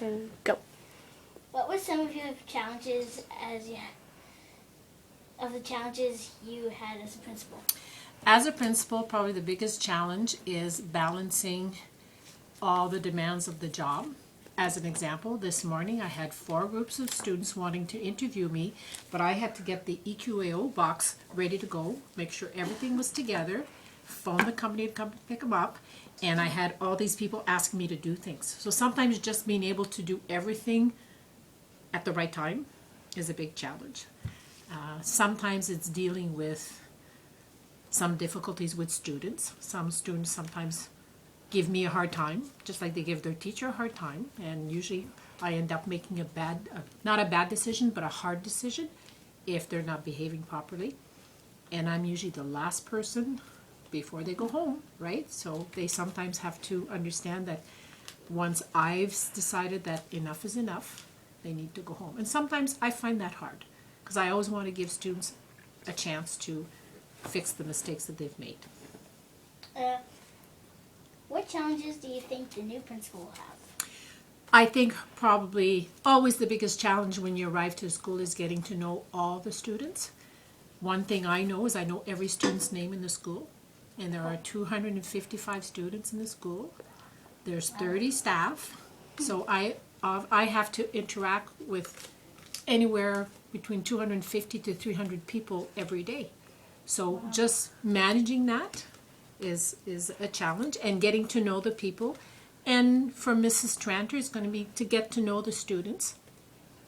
and go. What were some of your challenges of the challenges you had as a principal? As a principal, probably the biggest challenge is balancing all the demands of the job. As an example, this morning I had 4 groups of students wanting to interview me, but I had to get the EQAO box ready to go, make sure everything was together, phone the company to come pick them up, and I had all these people asking me to do things. So sometimes just being able to do everything at the right time is a big challenge. Sometimes it's dealing with some difficulties with students. Some students sometimes give me a hard time, just like they give their teacher a hard time, and usually I end up making not a bad decision, but a hard decision if they're not behaving properly. And I'm usually the last person before they go home, right? So they sometimes have to understand that once I've decided that enough is enough, they need to go home. And sometimes I find that hard, because I always want to give students a chance to fix the mistakes that they've made. What challenges do you think the new principal will have? I think probably always the biggest challenge when you arrive to a school is getting to know all the students. One thing I know is I know every student's name in the school, and there are 255 students in the school. There's 30 staff, so I have to interact with anywhere between 250 to 300 people every day. So just managing that is a challenge, and getting to know the people. And for Mrs. Tranter, it's going to be to get to know the students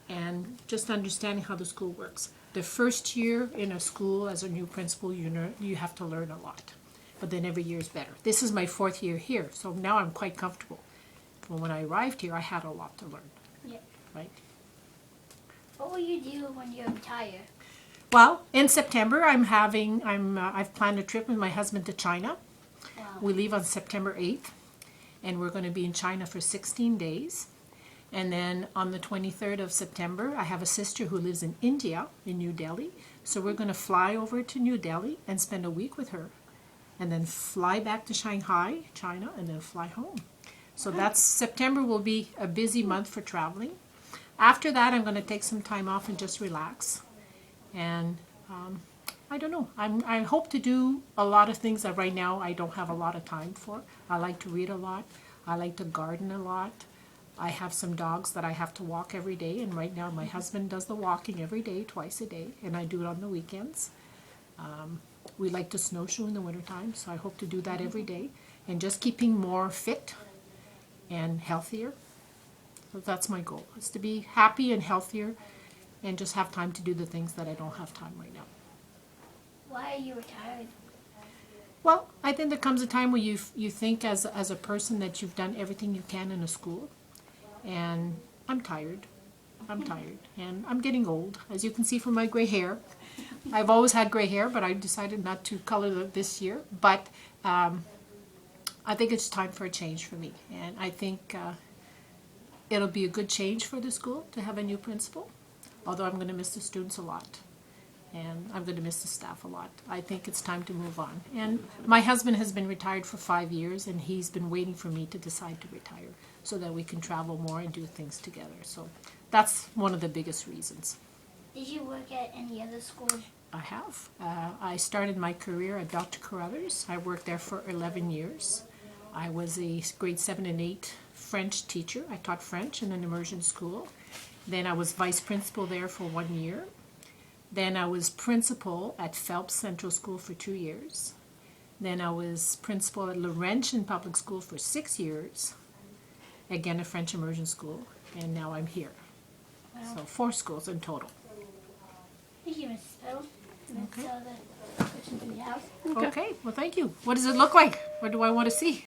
and just understanding how the school works. The first year in a school as a new principal, you have to learn a lot, but then every year is better. This is my 4th year here, so now I'm quite comfortable. But when I arrived here, I had a lot to learn. Yep. Right? What will you do when you retire? Well, in September, I've planned a trip with my husband to China. Wow. We leave on September 8th, and we're going to be in China for 16 days. And then on the 23rd of September, I have a sister who lives in India, in New Delhi. So we're going to fly over to New Delhi and spend a week with her, and then fly back to Shanghai, China, and then fly home. So September will be a busy month for traveling. After that, I'm going to take some time off and just relax. And I don't know. I hope to do a lot of things that right now I don't have a lot of time for. I like to read a lot. I like to garden a lot. I have some dogs that I have to walk every day, and right now my husband does the walking every day, twice a day, and I do it on the weekends. We like to snowshoe in the wintertime, so I hope to do that every day, and just keeping more fit and healthier. So that's my goal, is to be happy and healthier and just have time to do the things that I don't have time right now. Why are you retired? Well, I think there comes a time where you think as a person that you've done everything you can in a school, and I'm tired. And I'm getting old, as you can see from my gray hair. I've always had gray hair, but I decided not to color it this year. But I think it's time for a change for me, and I think it'll be a good change for the school to have a new principal, although I'm going to miss the students a lot. And I'm going to miss the staff a lot. I think it's time to move on. And my husband has been retired for 5 years, and he's been waiting for me to decide to retire so that we can travel more and do things together. So that's one of the biggest reasons. Did you work at any other school? I have. I started my career at Dr. Carruthers. I worked there for 11 years. I was a grade 7 and 8 French teacher. I taught French in an immersion school. Then I was vice principal there for 1 year. Then I was principal at Phelps Central School for 2 years. Then I was principal at Laurentian Public School for 6 years. Again, a French immersion school. And now I'm here. Wow. So 4 schools in total. Thank you, Mrs. Peddle. Okay. That's all the questions we have. Okay, well thank you. What does it look like? What do I want to see?